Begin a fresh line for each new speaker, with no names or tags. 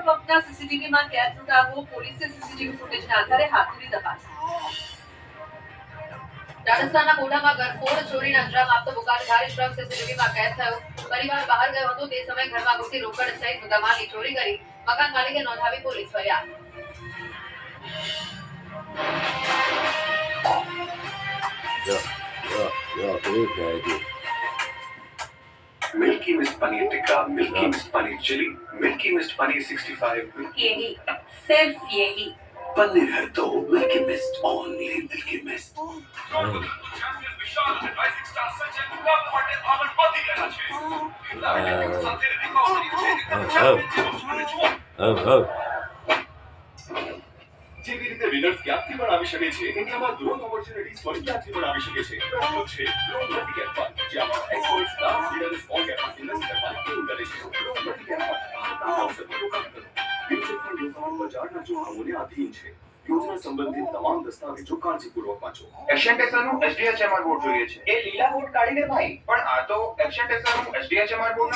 Petrol પંપના સીસીટીવીમાં કેદ લૂંટારો પોલીસે CCTV ફૂટેજના આધારે હાથ ધરી તપાસ. રાજસ્થાનના કોટામાં ઘરફોડ ચોરીને અંજામ આપતો બુકાનધારી ટ્રક સીસીટીવીમાં કેદ થયો. પરિવાર બહાર ગયો હતો તે સમયે ઘરમાં ઘૂસી રોકડ સહિત મુદ્દામાલની ચોરી કરી મકાન માલિકે નોંધાવી પોલીસ ફરિયાદ.
Milky Mist paneer tikka, Milky Mist paneer chilli, Milky Mist paneer 65,
यही सिर्फ यही
पनीर है तो Milky Mist, only Milky Mist. જેવી રીતે વિનર્સ ક્યાંથી પણ આવી શકે છે, ઇન્ડિયામાં ગ્રોથ ઓપોર્ચ્યુનિટીઝ પણ ક્યાંથી પણ આવી શકે છે. પ્રશ્ન છે ગ્રો મલ્ટીકેપ ફંડ, જ્યાં એક્સપર્ટ્સ લાર્જ મિડલ સ્મોલ કેપમાં ઇન્વેસ્ટ કરવાની ટીમ કરે છે. ગ્રો મલ્ટીકેપ ફંડ ભારતના અવસરમાં રોકાણ કરો. મ્યુચ્યુઅલ ફંડ રોકાણ બજારના જોખમોને આધીન છે. યોજના સંબંધિત તમામ દસ્તાવેજો કાળજીપૂર્વક વાંચો.
એશિયન ટેક્સરનું HDHMR બોર્ડ જોઈએ છે.
એ લીલા બોર્ડ કાઢીને ભાઈ.
પણ આ તો એશિયન ટેક્સરનું HDHMR બોર્ડ